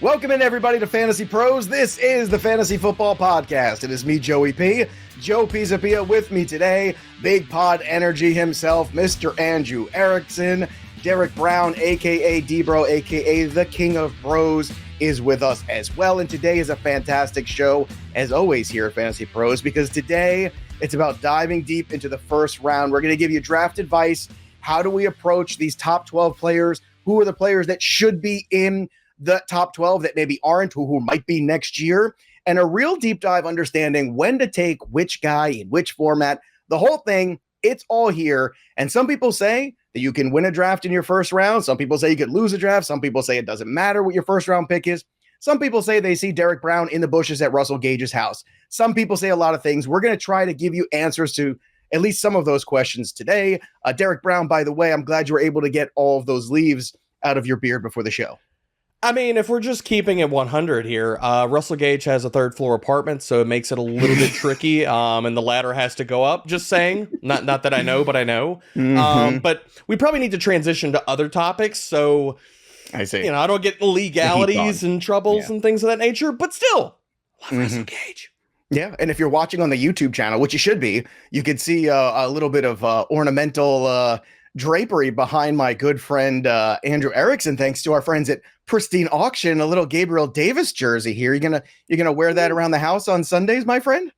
Welcome in, everybody, to Fantasy Pros. This is the Fantasy Football Podcast. It is me, Joey P. Joe Pisapia with me today. Big Pod Energy himself, Mr. Andrew Erickson. Derrick Brown, a.k.a. DBro, a.k.a. the King of Bros, is with us as well. And today is a fantastic show, as always, here at Fantasy Pros, because today it's about diving deep into the first round. We're going to give you draft advice. How do we approach these top 12 players? Who are the players that should be in the top 12 that maybe aren't, who might be next year, and a real deep dive understanding when to take which guy in which format. The whole thing, it's all here. And some people say that you can win a draft in your first round. Some people say you could lose a draft. Some people say it doesn't matter what your first round pick is. Some people say they see Derrick Brown in the bushes at Russell Gage's house. Some people say a lot of things. We're going to try to give you answers to at least some of those questions today. Derrick Brown, by the way, I'm glad you were able to get all of those leaves out of your beard before the show. I mean, if we're just keeping it 100 here, Russell Gage has a third floor apartment, so it makes it a little bit tricky, and the ladder has to go up. Just saying, not that I know, but I know. But we probably need to transition to other topics, so I see. I don't get legalities and troubles and things of that nature. But still, love Russell Gage. Yeah, and if you're watching on the YouTube channel, which you should be, you could see a little bit of ornamental drapery behind my good friend Andrew Erickson, thanks to our friends at Pristine Auction. A little Gabriel Davis jersey here. You're gonna wear that around the house on Sundays, my friend?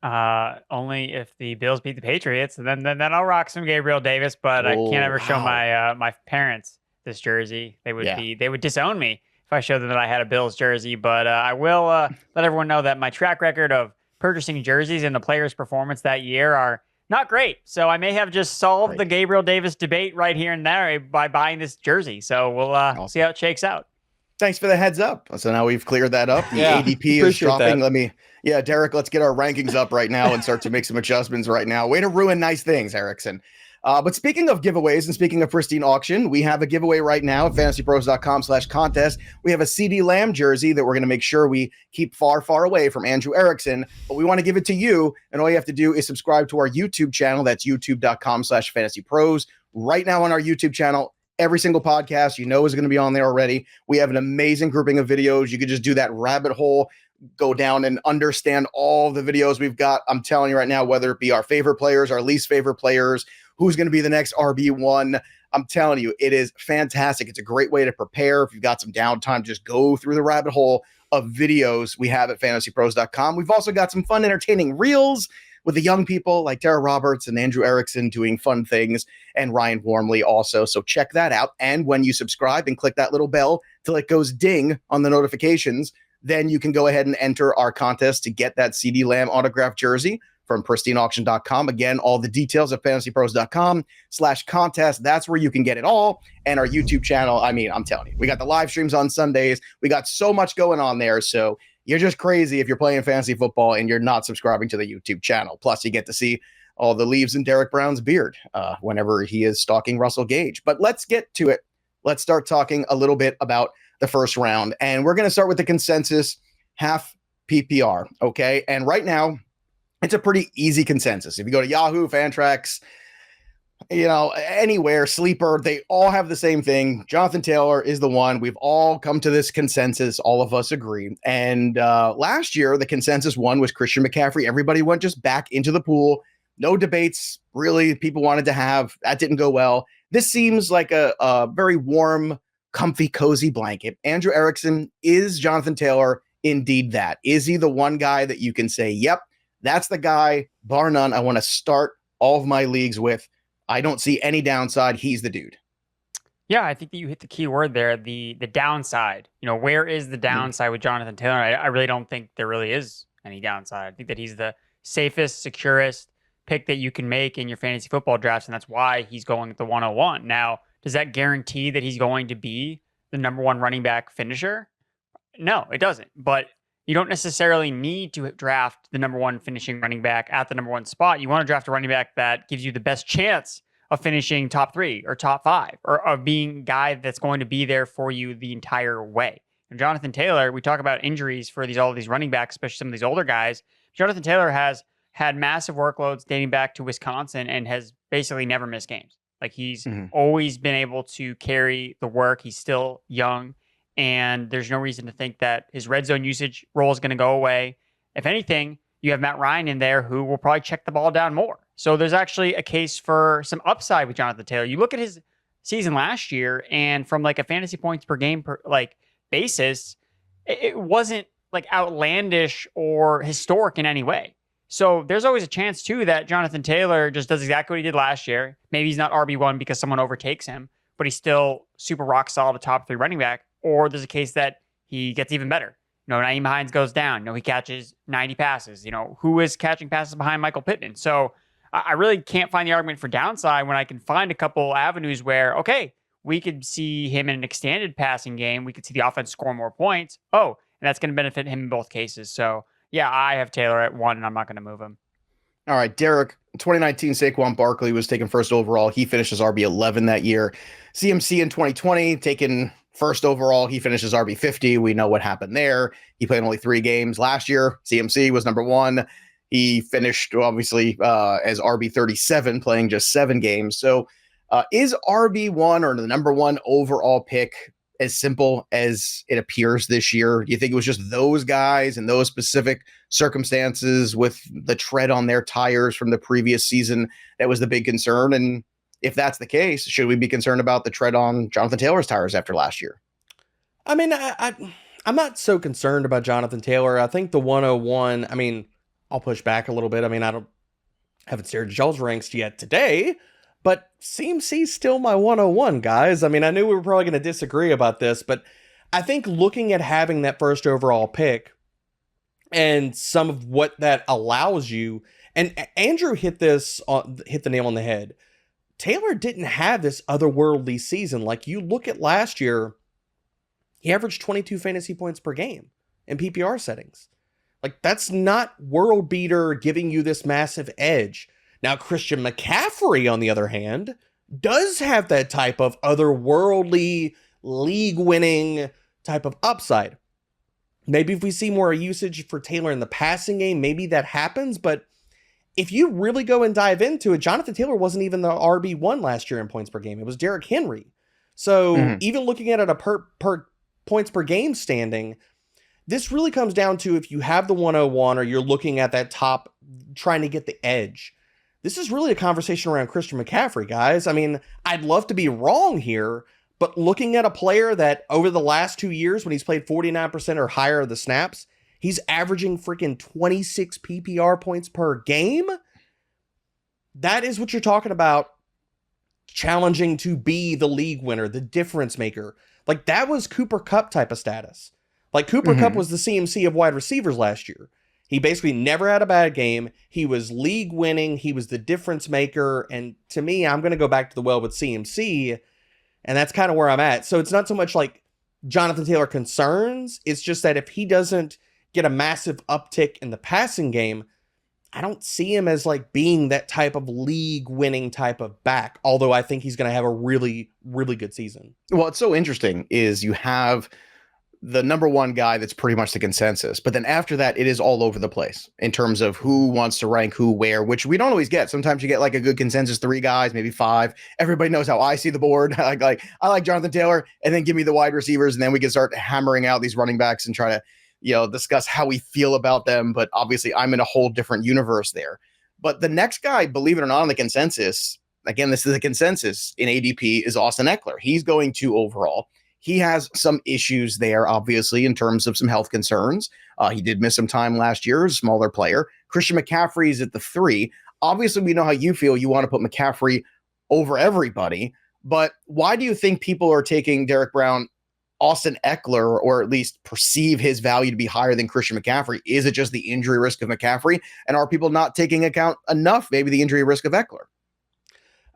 Only if the Bills beat the Patriots, and then I'll rock some Gabriel Davis. But I can't ever show my my parents this jersey. They would disown me if I showed them that I had a Bills jersey. But I will let everyone know that my track record of purchasing jerseys and the players' performance that year are not great. So I may have just solved the Gabriel Davis debate right here and there by buying this jersey. So we'll see how it shakes out. Thanks for the heads up. So now we've cleared that up. The ADP is dropping. Derek, let's get our rankings up right now and start to make some adjustments right now. Way to ruin nice things, Erickson. But speaking of giveaways and speaking of Pristine Auction, we have a giveaway right now at fantasypros.com/contest. We have a CD Lamb jersey that we're going to make sure we keep far, far away from Andrew Erickson, but we want to give it to you. And all you have to do is subscribe to our YouTube channel. That's youtube.com/fantasypros. Right now on our YouTube channel, every single podcast is going to be on there already. We have an amazing grouping of videos. You could just do that rabbit hole, go down and understand all the videos we've got. I'm telling you right now, whether it be our favorite players, our least favorite players, who's going to be the next RB1. I'm telling you, it is fantastic. It's a great way to prepare. If you've got some downtime, just go through the rabbit hole of videos we have at fantasypros.com. We've also got some fun, entertaining reels with the young people like Tara Roberts and Andrew Erickson doing fun things, and Ryan Wormley also. So check that out. And when you subscribe and click that little bell till it goes ding on the notifications, then you can go ahead and enter our contest to get that CD Lamb autographed jersey from pristineauction.com. Again, all the details at fantasypros.com/contest. That's where you can get it all. And our YouTube channel, I mean, I'm telling you, we got the live streams on Sundays. We got so much going on there. So you're just crazy if you're playing fantasy football and you're not subscribing to the YouTube channel. Plus, you get to see all the leaves in Derrick Brown's beard whenever he is stalking Russell Gage. But let's get to it. Let's start talking a little bit about the first round. And we're going to start with the consensus half PPR. Okay. And right now, it's a pretty easy consensus. If you go to Yahoo, Fantrax, anywhere, Sleeper, they all have the same thing. Jonathan Taylor is the one. We've all come to this consensus. All of us agree. And last year, the consensus one was Christian McCaffrey. Everybody went just back into the pool. No debates, really, people wanted to have. That didn't go well. This seems like a very warm, comfy, cozy blanket. Andrew Erickson, is Jonathan Taylor indeed that? Is he the one guy that you can say, yep, that's the guy, bar none, I want to start all of my leagues with? I don't see any downside. He's the dude. Yeah, I think that you hit the key word there, the downside. Where is the downside with Jonathan Taylor? I really don't think there really is any downside. I think that he's the safest, securest pick that you can make in your fantasy football drafts, and that's why he's going at the 101. Now, does that guarantee that he's going to be the number one running back finisher? No, it doesn't. But you don't necessarily need to draft the number one finishing running back at the number one spot. You want to draft a running back that gives you the best chance of finishing top 3 or top 5, or of being a guy that's going to be there for you the entire way. And Jonathan Taylor, we talk about injuries for all of these running backs, especially some of these older guys. Jonathan Taylor has had massive workloads dating back to Wisconsin and has basically never missed games. Like, he's always been able to carry the work. He's still young. and there's no reason to think that his red zone usage role is going to go away. If anything, you have Matt Ryan in there who will probably check the ball down more. So there's actually a case for some upside with Jonathan Taylor. You look at his season last year, and from like a fantasy points per game basis, it wasn't like outlandish or historic in any way. So there's always a chance too that Jonathan Taylor just does exactly what he did last year. Maybe he's not RB1 because someone overtakes him, but he's still super rock solid, a top 3 running back. Or there's a case that he gets even better. Nyheim Hines goes down. He catches 90 passes. Who is catching passes behind Michael Pittman? So I really can't find the argument for downside when I can find a couple avenues where, okay, we could see him in an extended passing game. We could see the offense score more points. Oh, and that's going to benefit him in both cases. So yeah, I have Taylor at 1, and I'm not going to move him. All right, Derek, 2019 Saquon Barkley was taken first overall. He finishes RB11 that year. CMC in 2020, taken first overall. He finishes RB50. We know what happened there. He played only 3 games last year. CMC was number 1. He finished, obviously, as RB37, playing just 7 games. So is RB1 or the number 1 overall pick as simple as it appears this year? Do you think it was just those guys and those specific circumstances with the tread on their tires from the previous season that was the big concern? And if that's the case, should we be concerned about the tread on Jonathan Taylor's tires after last year? I mean, I'm not so concerned about Jonathan Taylor. I think the 101, I mean, I'll push back a little bit. I mean, haven't stared at y'all's ranks yet today, but CMC's still my 101, guys. I mean, I knew we were probably going to disagree about this, but I think looking at having that first overall pick and some of what that allows you, and Andrew hit the nail on the head. Taylor didn't have this otherworldly season. Like, you look at last year, he averaged 22 fantasy points per game in PPR settings. Like, that's not world beater giving you this massive edge. Now, Christian McCaffrey, on the other hand, does have that type of otherworldly, league-winning type of upside. Maybe if we see more usage for Taylor in the passing game, maybe that happens. But if you really go and dive into it, Jonathan Taylor wasn't even the RB1 last year in points per game. It was Derrick Henry. So even looking at it a per points per game standing, this really comes down to if you have the 101 or you're looking at that top, trying to get the edge. This is really a conversation around Christian McCaffrey, guys. I mean, I'd love to be wrong here, but looking at a player that over the last 2 years, when he's played 49% or higher of the snaps, he's averaging freaking 26 PPR points per game. That is what you're talking about, challenging to be the league winner, the difference maker. Like, that was Cooper Kupp type of status. Like, Cooper Kupp was the CMC of wide receivers last year. He basically never had a bad game. He was league winning. He was the difference maker. And to me, I'm going to go back to the well with CMC. And that's kind of where I'm at. So it's not so much like Jonathan Taylor concerns. It's just that if he doesn't get a massive uptick in the passing game, I don't see him as like being that type of league winning type of back. Although I think he's going to have a really, really good season. Well, it's so interesting is you have the number 1 guy that's pretty much the consensus. But then after that, it is all over the place in terms of who wants to rank who where, which we don't always get. Sometimes you get like a good consensus, 3 guys, maybe 5. Everybody knows how I see the board. I like Jonathan Taylor, and then give me the wide receivers, and then we can start hammering out these running backs and try to, discuss how we feel about them. But obviously I'm in a whole different universe there. But the next guy, believe it or not, on the consensus, again, this is a consensus in ADP, is Austin Ekeler. He's going 2 overall. He has some issues there, obviously, in terms of some health concerns. He did miss some time last year as a smaller player. Christian McCaffrey is at the 3. Obviously, we know how you feel. You want to put McCaffrey over everybody. But why do you think people are taking Derek Brown, Austin Ekeler, or at least perceive his value to be higher than Christian McCaffrey? Is it just the injury risk of McCaffrey? And are people not taking account enough, maybe the injury risk of Ekeler?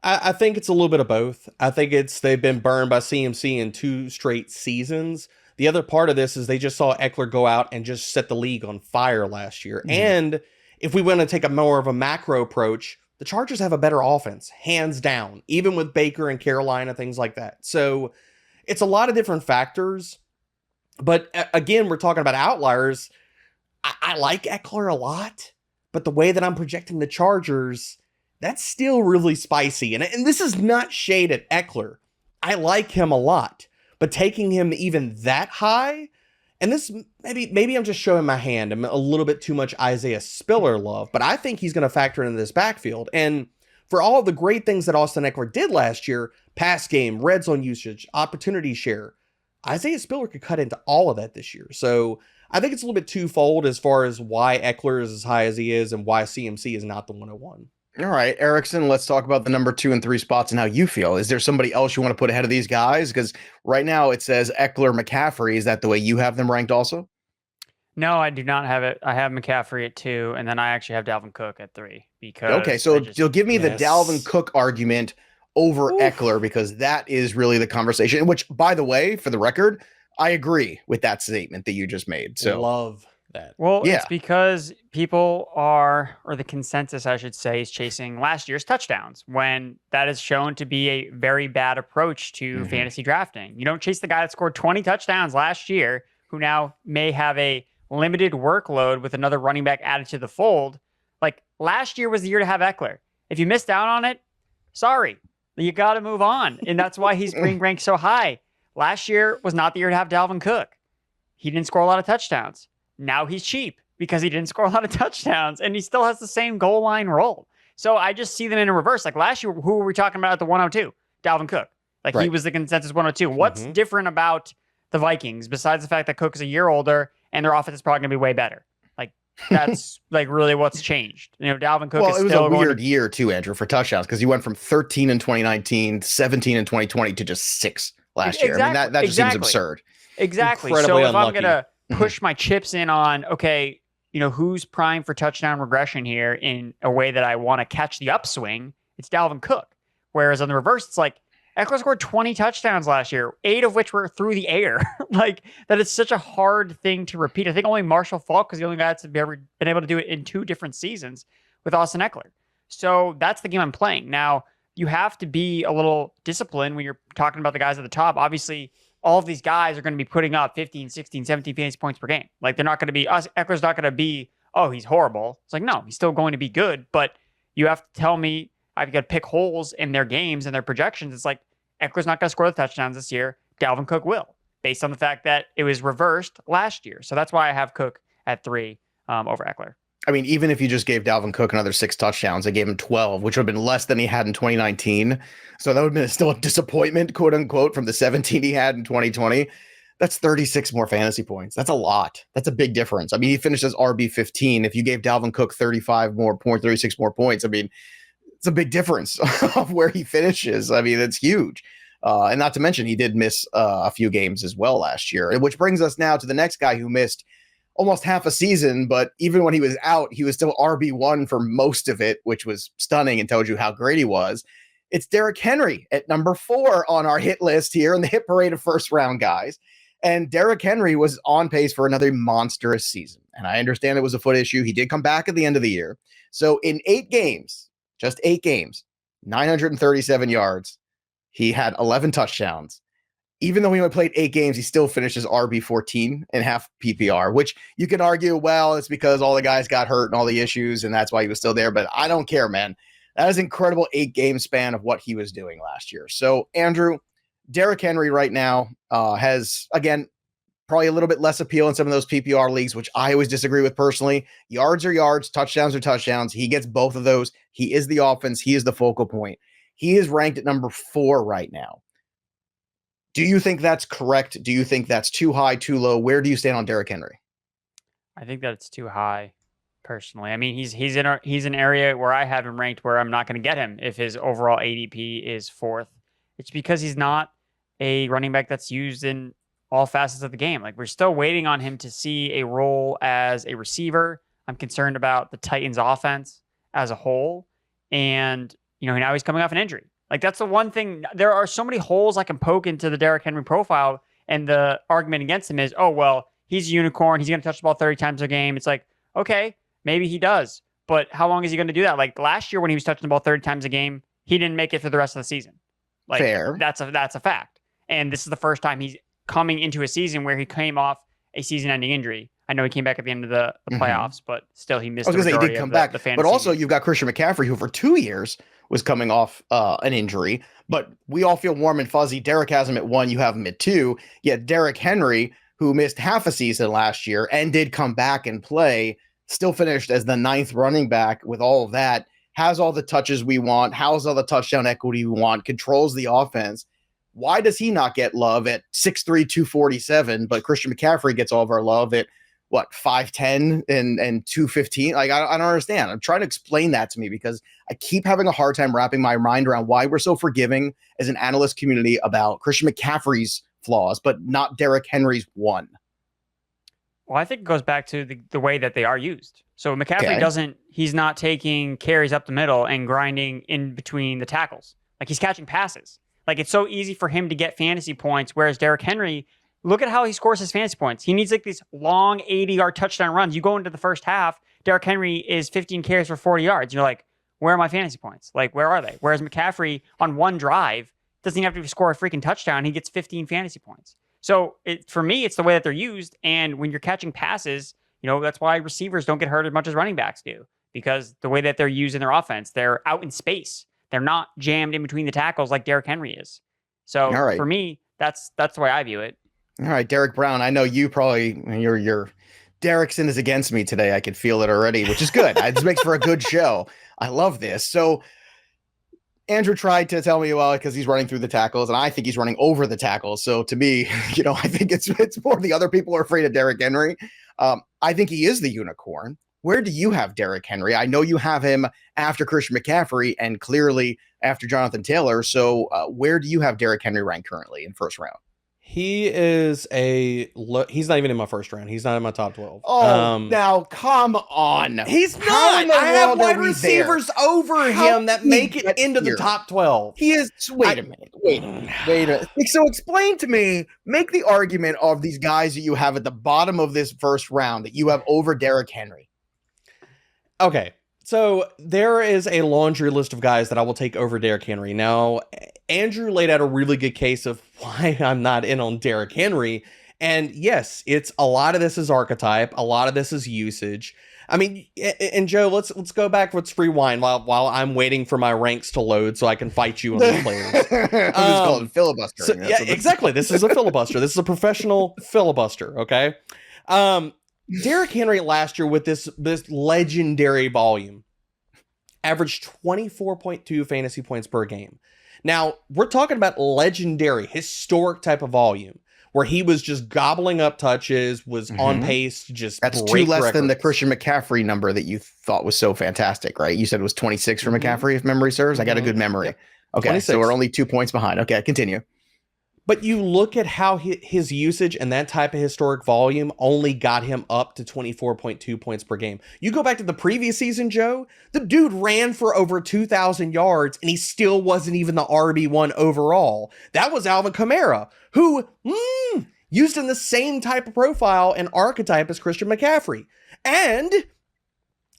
I think it's a little bit of both. I think they've been burned by CMC in 2 straight seasons. The other part of this is they just saw Ekeler go out and just set the league on fire last year. And if we want to take a more of a macro approach, the Chargers have a better offense, hands down, even with Baker and Carolina, things like that. So it's a lot of different factors. But again, we're talking about outliers. I like Ekeler a lot, but the way that I'm projecting the Chargers, that's still really spicy. And this is not shade at Ekeler. I like him a lot. but taking him even that high, and this maybe I'm just showing my hand. I'm a little bit too much Isaiah Spiller love, but I think he's going to factor into this backfield. And for all of the great things that Austin Ekeler did last year, pass game, red zone usage, opportunity share, Isaiah Spiller could cut into all of that this year. So I think it's a little bit twofold as far as why Ekeler is as high as he is and why CMC is not the 101. All right, Erickson, let's talk about the number 2 and 3 spots and how you feel. Is there somebody else you want to put ahead of these guys? Because right now it says Ekeler, McCaffrey. Is that the way you have them ranked also? No, I do not have it. I have McCaffrey at 2, and then I actually have Dalvin Cook at 3. Because okay, so you'll give me the Dalvin Cook argument over Ekeler, because that is really the conversation, which, by the way, for the record, I agree with that statement that you just made. So love that. Well, it's because people are, or the consensus, I should say, is chasing last year's touchdowns, when that is shown to be a very bad approach to fantasy drafting. You don't chase the guy that scored 20 touchdowns last year, who now may have a limited workload with another running back added to the fold. Like, last year was the year to have Ekeler. If you missed out on it, sorry, you got to move on. And that's why he's being ranked so high. Last year was not the year to have Dalvin Cook. He didn't score a lot of touchdowns. Now he's cheap because he didn't score a lot of touchdowns, and he still has the same goal line role. So I just see them in a reverse. Like last year, who were we talking about at the 102? Dalvin Cook. Like he was the consensus 102. What's different about the Vikings besides the fact that Cook is a year older and their offense is probably going to be way better? Like that's like really what's changed. You know, Dalvin Cook is still it was a weird year too, Andrew, for touchdowns, because he went from 13 in 2019, 17 in 2020 to just 6 last year. I mean, that just seems absurd. Exactly. Incredibly so if unlucky. I'm going to push my chips in on, okay, you know, who's primed for touchdown regression here in a way that I want to catch the upswing, it's Dalvin Cook. Whereas on the reverse, it's like Ekeler scored 20 touchdowns last year, 8 of which were through the air. Like that is such a hard thing to repeat. I think only Marshall Faulk is the only guy that's ever been able to do it in 2 different seasons with Austin Ekeler. So that's the game I'm playing. Now, you have to be a little disciplined when you're talking about the guys at the top. Obviously, all of these guys are going to be putting up 15, 16, 17 fantasy points per game. Like they're not going to be, Eckler's not going to be, oh, he's horrible. It's like, no, he's still going to be good, but you have to tell me I've got to pick holes in their games and their projections. It's like Eckler's not going to score the touchdowns this year. Dalvin Cook will, based on the fact that it was reversed last year. So that's why I have Cook at 3 over Ekeler. I mean, even if you just gave Dalvin Cook another 6 touchdowns, I gave him 12, which would have been less than he had in 2019. So that would have been still a disappointment, quote unquote, from the 17 he had in 2020. That's 36 more fantasy points. That's a lot. That's a big difference. I mean, he finished as RB15. If you gave Dalvin Cook 36 more points, I mean, it's a big difference of where he finishes. I mean, it's huge. And not to mention, he did miss a few games as well last year, which brings us now to the next guy who missed almost half a season, but even when he was out, he was still RB1 for most of it, which was stunning and tells you how great he was. It's Derrick Henry at number 4 on our hit list here in the hit parade of first round guys. And Derrick Henry was on pace for another monstrous season. And I understand it was a foot issue. He did come back at the end of the year. So in 8 games, just 8 games, 937 yards, he had 11 touchdowns. Even though he only played 8 games, he still finishes RB14 in half PPR, which you could argue, well, it's because all the guys got hurt and all the issues, and that's why he was still there. But I don't care, man. That is an incredible 8-game span of what he was doing last year. So, Andrew, Derrick Henry right now has, again, probably a little bit less appeal in some of those PPR leagues, which I always disagree with personally. Yards are yards, touchdowns are touchdowns. He gets both of those. He is the offense. He is the focal point. He is ranked at number 4 right now. Do you think that's correct? Do you think that's too high, too low? Where do you stand on Derrick Henry? I think that it's too high, personally. I mean, he's an area where I have him ranked where I'm not going to get him if his overall ADP is 4th. It's because he's not a running back that's used in all facets of the game. Like, we're still waiting on him to see a role as a receiver. I'm concerned about the Titans' offense as a whole, and now he's coming off an injury. Like, that's the one thing. There are so many holes I can poke into the Derrick Henry profile, and the argument against him is, oh, well, he's a unicorn. He's going to touch the ball 30 times a game. It's like, okay, maybe he does, but how long is he going to do that? Like, last year when he was touching the ball 30 times a game, he didn't make it for the rest of the season. Like, fair. That's a fact. And this is the first time he's coming into a season where he came off a season-ending injury. I know he came back at the end of the playoffs, but still he missed the majority of the fantasy. But also you've got Christian McCaffrey, who for 2 years was coming off an injury. But we all feel warm and fuzzy. Derrick has him at 1. You have him at 2. Yet Derrick Henry, who missed half a season last year and did come back and play, still finished as the 9th running back with all of that, has all the touches we want, has all the touchdown equity we want, controls the offense. Why does he not get love at 6'3", 247, but Christian McCaffrey gets all of our love at, 5'10" and 215? Like, I don't understand. I'm trying to explain that to me because I keep having a hard time wrapping my mind around why we're so forgiving as an analyst community about Christian McCaffrey's flaws, but not Derrick Henry's one. Well, I think it goes back to the way that they are used. So McCaffrey he's not taking carries up the middle and grinding in between the tackles. Like, he's catching passes. Like, it's so easy for him to get fantasy points, whereas Derrick Henry, look at how he scores his fantasy points. He needs like these long 80-yard touchdown runs. You go into the first half, Derrick Henry is 15 carries for 40 yards. You're like, where are my fantasy points? Like, where are they? Whereas McCaffrey, on one drive, doesn't even have to score a freaking touchdown. He gets 15 fantasy points. So for me, it's the way that they're used. And when you're catching passes, that's why receivers don't get hurt as much as running backs do, because the way that they're used in their offense, they're out in space. They're not jammed in between the tackles like Derrick Henry is. So for me, that's the way I view it. All right, Derek Brown, I know you probably, your Derrickson is against me today. I could feel it already, which is good. This makes for a good show. I love this. So Andrew tried to tell me, because he's running through the tackles, and I think he's running over the tackles. So to me, I think it's more the other people are afraid of Derrick Henry. I think he is the unicorn. Where do you have Derrick Henry? I know you have him after Christian McCaffrey and clearly after Jonathan Taylor. So where do you have Derrick Henry ranked currently in first round? He is he's not even in my first round. He's not in my top 12. Oh, now come on. He's not. I have wide receivers over him that make it into the top 12. He is. Wait a minute. So explain to me, make the argument of these guys that you have at the bottom of this first round that you have over Derrick Henry. Okay. So there is a laundry list of guys that I will take over Derrick Henry. Now, Andrew laid out a really good case of why I'm not in on Derrick Henry. And yes, it's a lot of this is archetype. A lot of this is usage. I mean, and Joe, let's go back. Let's rewind while I'm waiting for my ranks to load so I can fight you on the players. I'm just calling filibustering. So, yeah, exactly. This is a filibuster. This is a professional filibuster. Okay. Derrick Henry last year with this legendary volume averaged 24.2 fantasy points per game. Now, we're talking about legendary, historic type of volume where he was just gobbling up touches, was on pace to just That's break 2 less records. than the Christian McCaffrey number that you thought was so fantastic, right? You said it was 26 for McCaffrey, if memory serves. I got a good memory. Okay, 26. So we're only 2 points behind. Okay, continue. But you look at how his usage and that type of historic volume only got him up to 24.2 points per game. You go back to the previous season, Joe, the dude ran for over 2,000 yards and he still wasn't even the RB1 overall. That was Alvin Kamara, who used in the same type of profile and archetype as Christian McCaffrey. And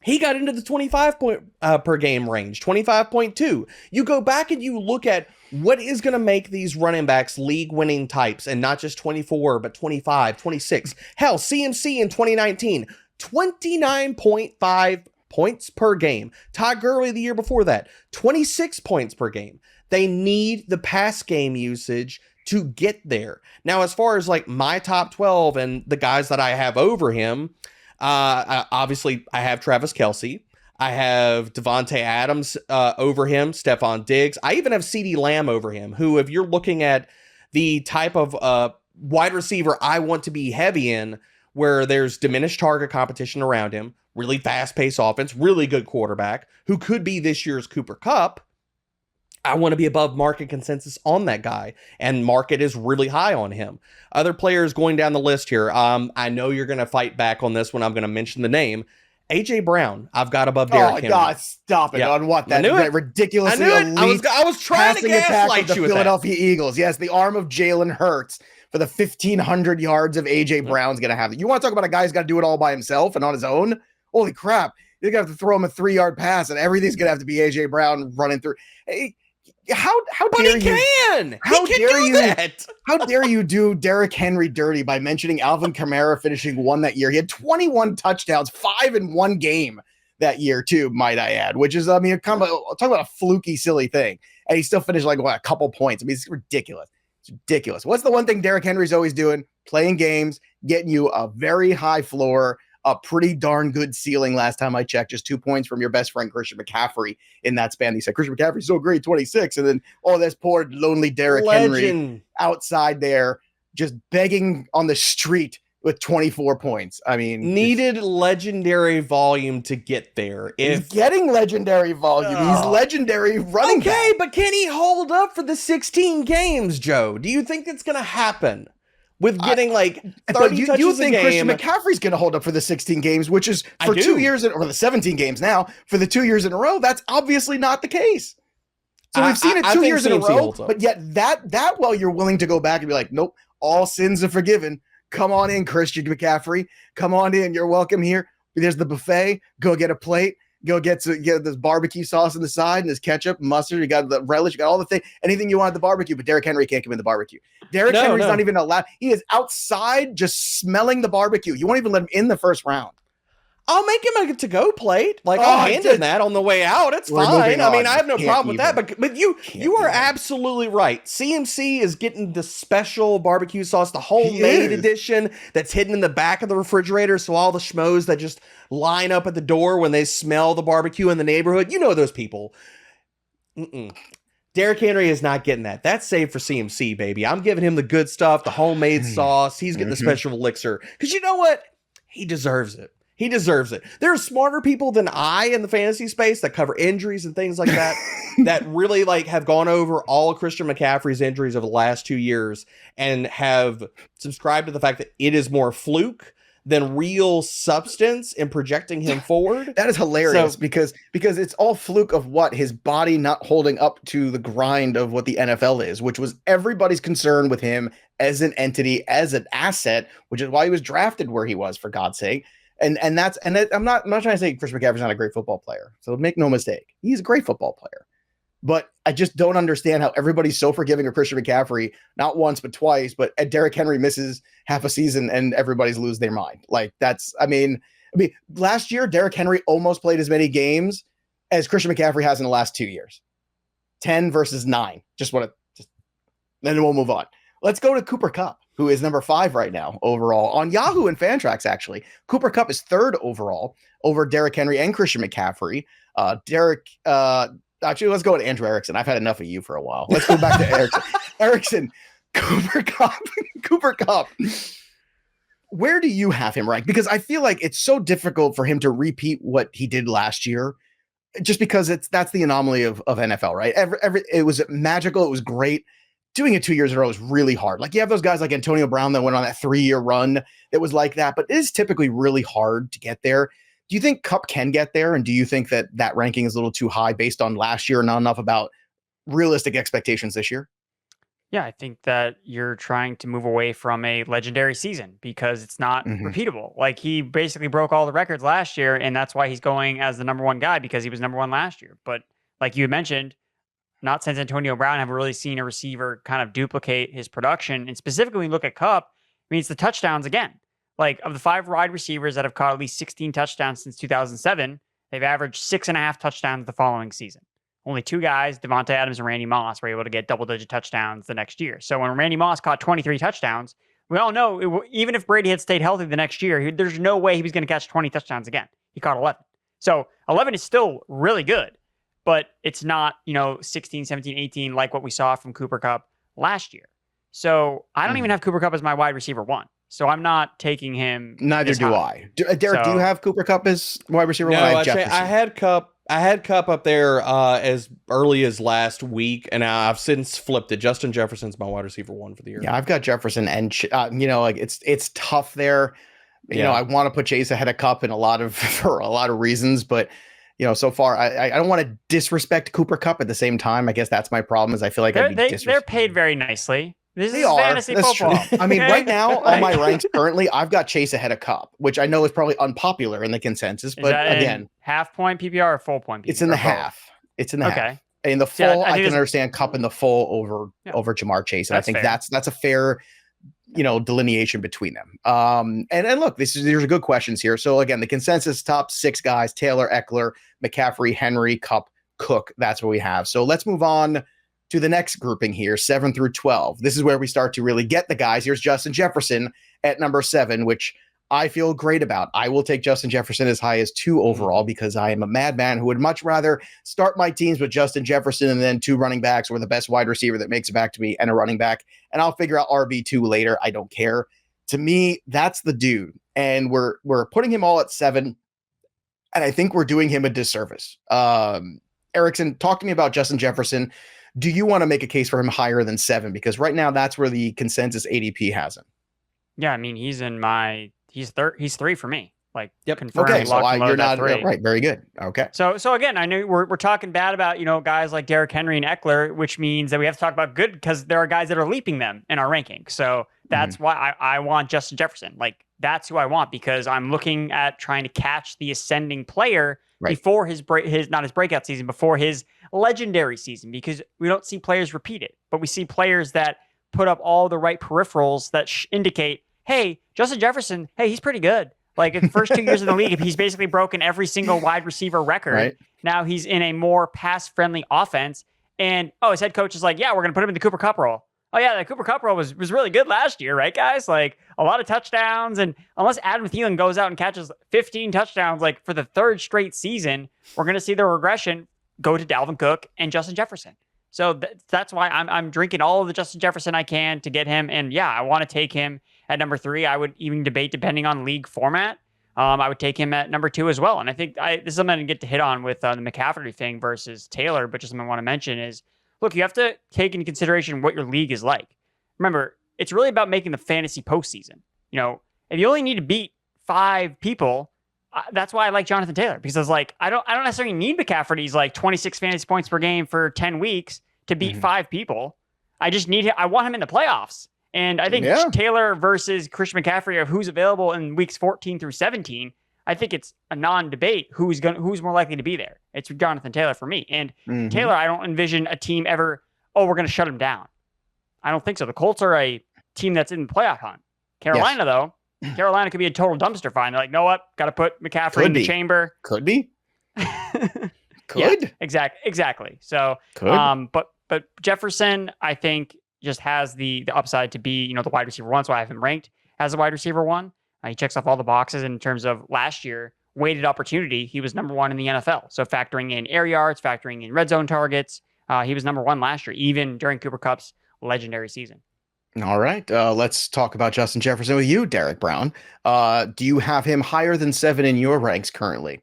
he got into the 25 point per game range, 25.2. You go back and you look at what is going to make these running backs league-winning types, and not just 24, but 25, 26. Hell, CMC in 2019, 29.5 points per game. Todd Gurley the year before that, 26 points per game. They need the pass game usage to get there. Now, as far as like my top 12 and the guys that I have over him, obviously I have Travis Kelce. I have Davante Adams over him, Stefon Diggs. I even have CeeDee Lamb over him, who, if you're looking at the type of wide receiver I want to be heavy in, where there's diminished target competition around him, really fast-paced offense, really good quarterback, who could be this year's Cooper Kupp, I want to be above market consensus on that guy, and market is really high on him. Other players going down the list here, I know you're going to fight back on this when I'm going to mention the name. A.J. Brown, I've got above Derrick Henry. Oh, God, stop it. Yep. On what? That ridiculously elite I was trying to gaslight you with Philadelphia Eagles. Yes, the arm of Jalen Hurts for the 1,500 yards of A.J. Brown's going to have it. You want to talk about a guy who's got to do it all by himself and on his own? Holy crap. You're going to have to throw him a 3-yard pass, and everything's going to have to be A.J. Brown running through. Hey, how dare you? How dare you? That. How dare you do Derrick Henry dirty by mentioning Alvin Kamara finishing 1 that year? He had 21 touchdowns, 5 in one game. that year too, might I add, which is, I mean, kind of talk about a fluky, silly thing. And he still finished like, what, a couple points. I mean, it's ridiculous. It's ridiculous. What's the one thing Derrick Henry's always doing? Playing games, getting you a very high floor, a pretty darn good ceiling. Last time I checked, just 2 points from your best friend, Christian McCaffrey, in that span. He said, Christian McCaffrey's so great, 26. And then, this poor, lonely Derrick Henry outside there, just begging on the street with 24 points. I mean, needed legendary volume to get there. He's getting legendary volume. He's legendary running back. But can he hold up for the 16 games, Joe? Do you think it's going to happen with getting 30 touches you think a game? Christian McCaffrey's going to hold up for the 16 games, which is for 2 years, or the 17 games now, for the 2 years in a row? That's obviously not the case. So we've seen it 2 years in a row, but yet that while you're willing to go back and be like, nope, all sins are forgiven. Come on in, Christian McCaffrey. Come on in. You're welcome here. There's the buffet. Go get a plate. Go get this barbecue sauce on the side and this ketchup, mustard. You got the relish. You got all the things. Anything you want at the barbecue, but Derrick Henry can't come in the barbecue. Derrick Henry's not even allowed. He is outside just smelling the barbecue. You won't even let him in the first round. I'll make him a to-go plate. I'll hand him that on the way out. It's fine. I mean, I have no problem with that. But you are absolutely right. CMC is getting the special barbecue sauce, the homemade edition that's hidden in the back of the refrigerator. So all the schmoes that just line up at the door when they smell the barbecue in the neighborhood, you know those people. Derrick Henry is not getting that. That's saved for CMC, baby. I'm giving him the good stuff, the homemade sauce. He's getting the special elixir. Because you know what? He deserves it. He deserves it. There are smarter people than I in the fantasy space that cover injuries and things like that, that really have gone over all of Christian McCaffrey's injuries over the last 2 years and have subscribed to the fact that it is more fluke than real substance in projecting him forward. That is hilarious because it's all fluke of what his body not holding up to the grind of what the NFL is, which was everybody's concern with him as an entity, as an asset, which is why he was drafted where he was, for God's sake. I'm not trying to say Christian McCaffrey's not a great football player. So make no mistake, he's a great football player. But I just don't understand how everybody's so forgiving of Christian McCaffrey, not once but twice. But Derrick Henry misses half a season and everybody's lose their mind. I mean, last year Derrick Henry almost played as many games as Christian McCaffrey has in the last 2 years. 10 versus 9. Then we'll move on. Let's go to Cooper Kupp, who is number 5 right now overall on Yahoo and Fantrax. Actually, Cooper Kupp is 3rd overall over Derrick Henry and Christian McCaffrey. Actually, let's go with Andrew Erickson. I've had enough of you for a while. Let's go back to Erickson. Erickson, Cooper Kupp. Where do you have him ranked? Because I feel like it's so difficult for him to repeat what he did last year, just because that's the anomaly of NFL, right? It was magical. It was great. Doing it 2 years in a row is really hard. You have those guys like Antonio Brown that went on that 3-year run that was like that, but it is typically really hard to get there. Do you think Kupp can get there? And do you think that ranking is a little too high based on last year and not enough about realistic expectations this year? Yeah, I think that you're trying to move away from a legendary season because it's not repeatable. He basically broke all the records last year, and that's why he's going as the number 1 guy, because he was number 1 last year. But like you mentioned, not since Antonio Brown have we really seen a receiver kind of duplicate his production. And specifically, when you look at Kupp, it's the touchdowns again. Of the 5 wide receivers that have caught at least 16 touchdowns since 2007, they've averaged 6.5 touchdowns the following season. Only 2 guys, Davante Adams and Randy Moss, were able to get double-digit touchdowns the next year. So when Randy Moss caught 23 touchdowns, we all know even if Brady had stayed healthy the next year, there's no way he was going to catch 20 touchdowns again. He caught 11. So 11 is still really good. But it's not, 16, 17, 18 like what we saw from Cooper Kupp last year. So I don't even have Cooper Kupp as my wide receiver 1. So I'm not taking him. Neither do I. Derek, do you have Cooper Kupp as wide receiver 1? No, I had Kupp up there as early as last week, and I've since flipped it. Justin Jefferson's my wide receiver 1 for the year. Yeah, I've got Jefferson, and it's tough there. I want to put Chase ahead of Kupp for a lot of reasons, but. So far, I don't want to disrespect Cooper Kupp at the same time. I guess that's my problem. Is I feel like they're paid very nicely. This is fantasy that's football. True. I mean, right now on my ranks currently, I've got Chase ahead of Kupp, which I know is probably unpopular in the consensus. But again, half-point PPR or full-point PPR? It's in the half. It's in the half. In the full, I can understand Kupp in the full over Jamar Chase, and I think fair. That's a fair delineation between them. And look, there's good questions here. So again, the consensus top 6 guys: Taylor, Ekeler, McCaffrey, Henry, Kupp, Cook. That's what we have. So let's move on to the next grouping here, 7 through 12. This is where we start to really get the guys. Here's Justin Jefferson at number 7, which I feel great about. I will take Justin Jefferson as high as 2 overall because I am a madman who would much rather start my teams with Justin Jefferson and then 2 running backs or the best wide receiver that makes it back to me and a running back. And I'll figure out RB2 later. I don't care. To me, that's the dude. And we're putting him all at 7. And I think we're doing him a disservice. Erickson, talk to me about Justin Jefferson. Do you want to make a case for him higher than 7? Because right now that's where the consensus ADP has him. Yeah, I mean, he's 3 for me. Like, confirmed. Okay, so you're not 3. Right. Very good. Okay. So again, I know we're talking bad about guys like Derrick Henry and Ekeler, which means that we have to talk about good because there are guys that are leaping them in our ranking. So that's why I want Justin Jefferson. Like, that's who I want because I'm looking at trying to catch the ascending player before his not his breakout season, before his legendary season, because we don't see players repeat it, but we see players that put up all the right peripherals that indicate, hey, Justin Jefferson, hey, he's pretty good. Like, in the first 2 years in the league, he's basically broken every single wide receiver record. Right. Now he's in a more pass-friendly offense. And, his head coach is like, yeah, we're going to put him in the Cooper Kupp role. Oh, yeah, the Cooper Kupp role was really good last year, right, guys? Like, a lot of touchdowns. And unless Adam Thielen goes out and catches 15 touchdowns, like, for the 3rd straight season, we're going to see the regression go to Dalvin Cook and Justin Jefferson. So that's why I'm drinking all of the Justin Jefferson I can to get him. And, yeah, I want to take him at number 3. I would even debate, depending on league format, I would take him at number 2 as well. And I think this is something I didn't get to hit on with the McCaffrey thing versus Taylor, but just something I want to mention is, look, you have to take into consideration what your league is like. Remember, it's really about making the fantasy postseason. If you only need to beat 5 people, that's why I like Jonathan Taylor, because I was like, I don't necessarily need McCaffrey's like 26 fantasy points per game for 10 weeks to beat 5 people. I just need him. I want him in the playoffs. And I think Taylor versus Christian McCaffrey of who's available in weeks 14 through 17, I think it's a non-debate who's more likely to be there. It's Jonathan Taylor for me. And Taylor, I don't envision a team ever, we're going to shut him down. I don't think so. The Colts are a team that's in the playoff hunt. Carolina, though, Carolina could be a total dumpster fire. They're like, know what? Got to put McCaffrey in the chamber. Could be. Could. Yeah, exactly. So, but Jefferson, I think, just has the upside to be, the wide receiver 1. So I have him ranked as a wide receiver 1. He checks off all the boxes in terms of last year, weighted opportunity. He was number 1 in the NFL. So factoring in air yards, factoring in red zone targets, he was number 1 last year, even during Cooper Kupp's legendary season. All right. Let's talk about Justin Jefferson with you, Derek Brown. Do you have him higher than 7 in your ranks currently?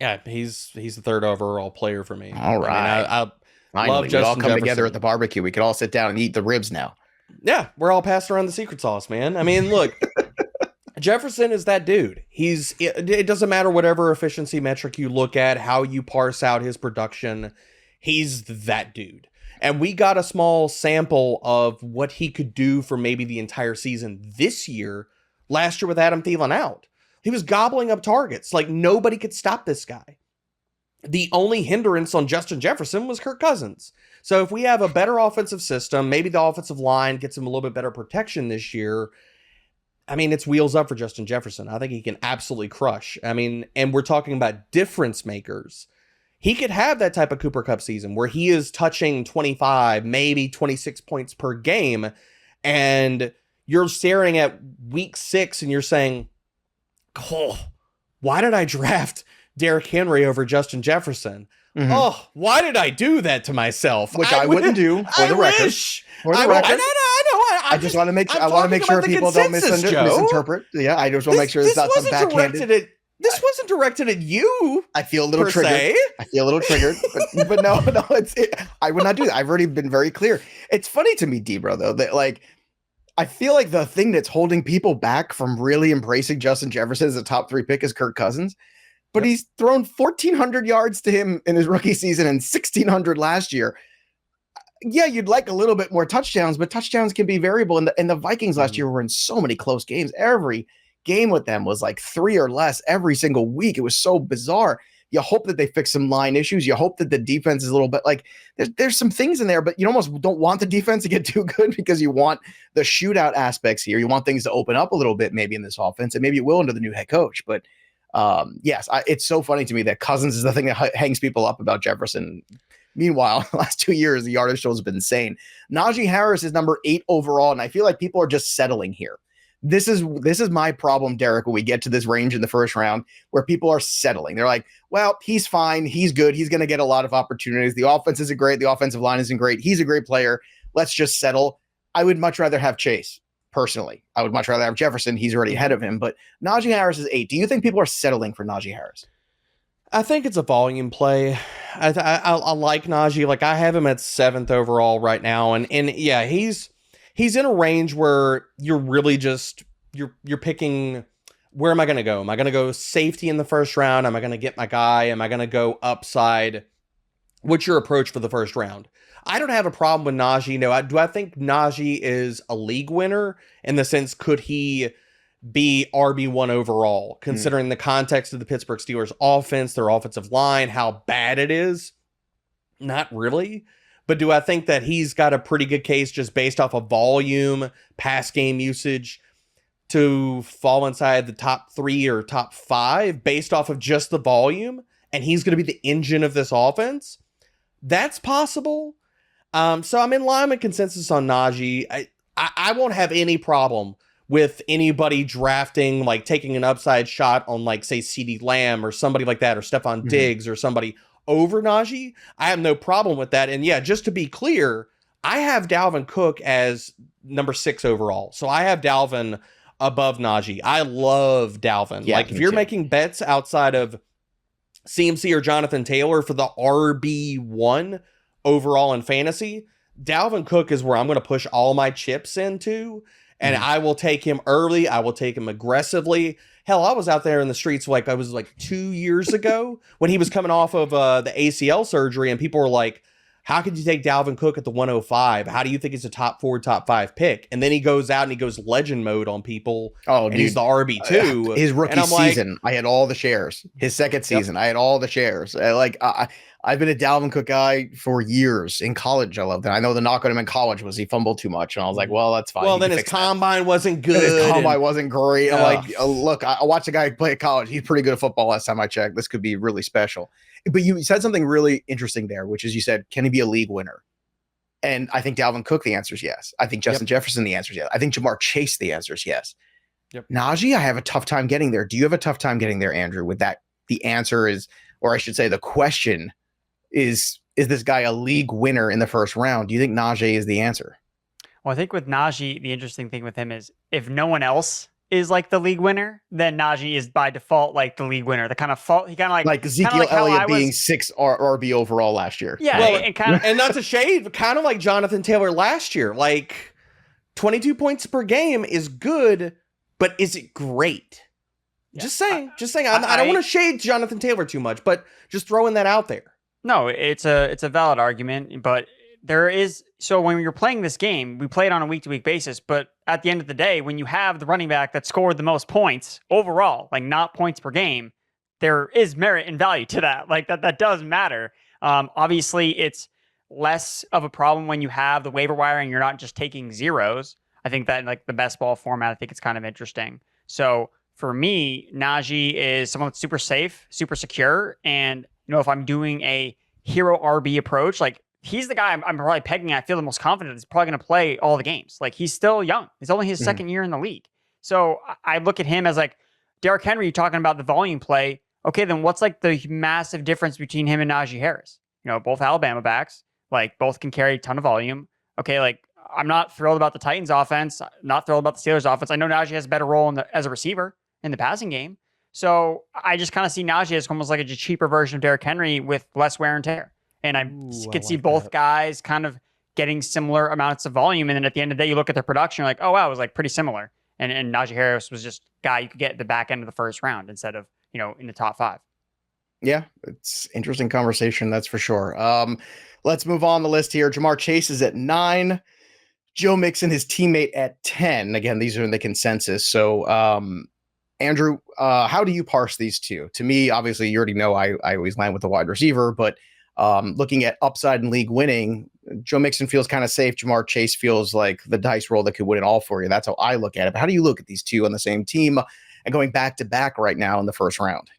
Yeah, he's the 3rd overall player for me. All right. I love Justin we all come Jefferson. Together at the barbecue. We could all sit down and eat the ribs now. Yeah, we're all passing around the secret sauce, man. I mean, look, Jefferson is that dude. It doesn't matter whatever efficiency metric you look at, how you parse out his production. He's that dude. And we got a small sample of what he could do for maybe the entire season this year, last year with Adam Thielen out. He was gobbling up targets. Like, nobody could stop this guy. The only hindrance on Justin Jefferson was Kirk Cousins. So if we have a better offensive system, maybe the offensive line gets him a little bit better protection this year. I mean, it's wheels up for Justin Jefferson. I think he can absolutely crush. I mean, and we're talking about difference makers. He could have that type of Cooper Kupp season where he is touching 25, maybe 26 points per game. And you're staring at week 6 and you're saying, why did I draft Derrick Henry over Justin Jefferson? Why did I do that to myself? Which I wouldn't do for the record. I just want to make sure. I want to make sure people don't misinterpret. Yeah, I just want to make sure it's not some backhanded. This wasn't directed at you. I feel a little triggered. But no, I would not do that. I've already been very clear. It's funny to me, DBro, though, that like I feel like the thing that's holding people back from really embracing Justin Jefferson as a top 3 pick is Kirk Cousins. But he's thrown 1,400 yards to him in his rookie season and 1,600 last year. Yeah, you'd like a little bit more touchdowns, but touchdowns can be variable. And the Vikings last year were in so many close games. Every game with them was like 3 or less every single week. It was so bizarre. You hope that they fix some line issues. You hope that the defense is a little bit like there's some things in there, but you almost don't want the defense to get too good because you want the shootout aspects here. You want things to open up a little bit maybe in this offense, and maybe it will under the new head coach. But yes, it's so funny to me that Cousins is the thing that hangs people up about Jefferson. Meanwhile, the last 2 years, the yardage total has been insane. Najee Harris is number 8 overall, and I feel like people are just settling here. This is my problem, Derek, when we get to this range in the first round where people are settling. They're like, well, he's fine. He's good. He's going to get a lot of opportunities. The offense isn't great. The offensive line isn't great. He's a great player. Let's just settle. I would much rather have Chase, personally. I would much rather have Jefferson. He's already ahead of him. But Najee Harris is 8. Do you think people are settling for Najee Harris? I think it's a volume play. I like Najee. Like, I have him at 7th overall right now. And yeah, he's in a range where you're really just you're picking, where am I going to go? Am I going to go safety in the first round? Am I going to get my guy? Am I going to go upside? What's your approach for the first round? I don't have a problem with Najee. No, do I think Najee is a league winner in the sense, could he be RB1 overall, considering the context of the Pittsburgh Steelers offense, their offensive line, how bad it is? Not really. But do I think that he's got a pretty good case just based off of volume, pass game usage, to fall inside the top 3 or top 5 based off of just the volume, and he's going to be the engine of this offense? That's possible. So I'm in line with consensus on Najee. I won't have any problem with anybody drafting, like taking an upside shot on, like, say, CeeDee Lamb or somebody like that, or Stefon Diggs or somebody over Najee. I have no problem with that. And yeah, just to be clear, I have Dalvin Cook as number 6 overall. So I have Dalvin above Najee. I love Dalvin. Yeah, like, if you're making bets outside of CMC or Jonathan Taylor for the RB1 overall in fantasy, Dalvin Cook is where I'm going to push all my chips into. And I will take him early. I will take him aggressively. Hell, I was out there in the streets I was 2 years ago when he was coming off of the ACL surgery, and people were like, how could you take Dalvin Cook at the 105? How do you think he's a top 4, top 5 pick? And then he goes out and he goes legend mode on people. Oh, and dude, he's the RB2. His rookie season, I had all the shares. His second season, I had all the shares. I've been a Dalvin Cook guy for years. In college, I loved it. I know the knock on him in college was he fumbled too much. And I was like, well, that's fine. Well, then his combine wasn't good. His combine wasn't great. I'm like, look, I watched a guy play at college. He's pretty good at football last time I checked. This could be really special. But you said something really interesting there, which is you said, can he be a league winner? And I think Dalvin Cook, the answer is yes. I think Justin Jefferson, the answer is yes. I think Jamar Chase, the answer is yes. Najee, I have a tough time getting there. Do you have a tough time getting there, Andrew, with that? The answer is, or I should say the question is this guy a league winner in the first round? Do you think Najee is the answer? Well, I think with Najee, the interesting thing with him is if no one else is like the league winner, then Najee is by default like the league winner. The kind of fault, he kind of like Ezekiel Elliott being 6 RB overall last year. Yeah, well, and not to shade, kind of like Jonathan Taylor last year. Like, 22 points per game is good, but is it great? Yeah. Just saying. I don't want to shade Jonathan Taylor too much, but just throwing that out there. No, it's a valid argument, but there is, so when you're playing this game, we play it on a week-to-week basis, but at the end of the day, when you have the running back that scored the most points overall, like not points per game, there is merit and value to that. Like that does matter. Obviously, it's less of a problem when you have the waiver wire and you're not just taking zeros. I think that in like the best ball format, I think it's kind of interesting. So for me, Najee is someone that's super safe, super secure, and if I'm doing a hero RB approach, like he's the guy I'm probably pegging. I feel the most confident. He's probably going to play all the games. Like he's still young. It's only his second year in the league. So I look at him as like Derrick Henry, talking about the volume play. Okay, then what's like the massive difference between him and Najee Harris? Both Alabama backs, like both can carry a ton of volume. Okay, like I'm not thrilled about the Titans offense. Not thrilled about the Steelers offense. I know Najee has a better role as a receiver in the passing game. So I just kind of see Najee as almost like a cheaper version of Derrick Henry with less wear and tear. And I could see both guys kind of getting similar amounts of volume. And then at the end of the day, you look at their production, you're like, oh, wow, it was like pretty similar. And Najee Harris was just a guy you could get at the back end of the first round instead of, in the top 5. Yeah, it's interesting conversation. That's for sure. Let's move on the list here. Jamar Chase is at 9. Joe Mixon, his teammate, at 10. Again, these are in the consensus. So Andrew, how do you parse these two? To me, obviously, you already know I always land with the wide receiver, but looking at upside and league winning, Joe Mixon feels kind of safe. Jamar Chase feels like the dice roll that could win it all for you. That's how I look at it. But how do you look at these two on the same team and going back to back right now in the first round?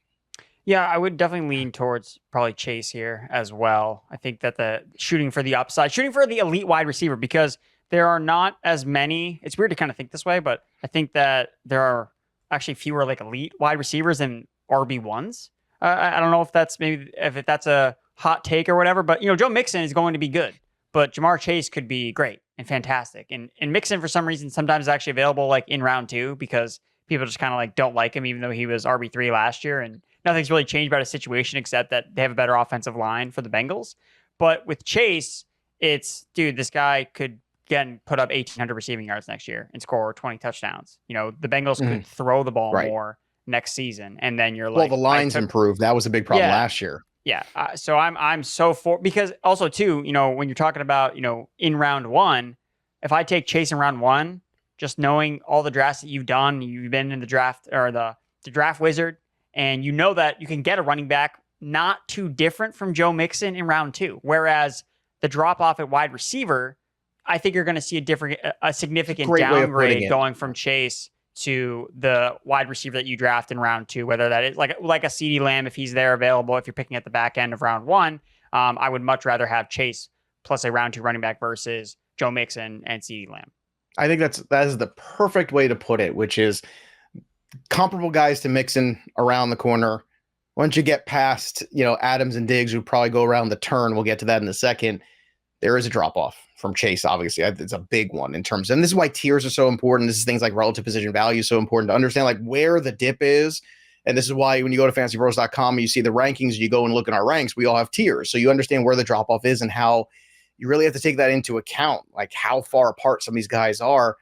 Yeah, I would definitely lean towards probably Chase here as well. I think that the shooting for the upside, shooting for the elite wide receiver, because there are not as many. It's weird to kind of think this way, but I think that there are actually fewer like elite wide receivers than RB1s. I don't know if that's a hot take or whatever, but Joe Mixon is going to be good, but Jamar Chase could be great and fantastic. And Mixon, for some reason, sometimes is actually available like in round 2 because people just kind of like don't like him, even though he was RB3 last year. And nothing's really changed about his situation except that they have a better offensive line for the Bengals. But with Chase, this guy could again put up 1,800 receiving yards next year and score 20 touchdowns. The Bengals could throw the ball more next season, and then you're like, well, the lines improved. That was a big problem last year. Yeah, so I'm so for, because also too, when you're talking about in round 1, if I take Chase in round 1, just knowing all the drafts that you've done, you've been in the draft or the draft wizard, and you know that you can get a running back not too different from Joe Mixon in round 2. Whereas the drop off at wide receiver, I think you're going to see a significant downgrade going from Chase to the wide receiver that you draft in round 2, whether that is like a CeeDee Lamb, if he's there available, if you're picking at the back end of round 1. I would much rather have Chase plus a round 2 running back versus Joe Mixon and CeeDee Lamb. I think that is the perfect way to put it, which is comparable guys to Mixon around the corner. Once you get past, Adams and Diggs, who probably go around the turn, we'll get to that in a second. There is a drop off from Chase, obviously. It's a big one in terms, and this is why tiers are so important. This is things like relative position value so important to understand like where the dip is. And this is why when you go to fantasypros.com, you see the rankings, you go and look at our ranks, we all have tiers. So you understand where the drop off is and how you really have to take that into account, like how far apart some of these guys are.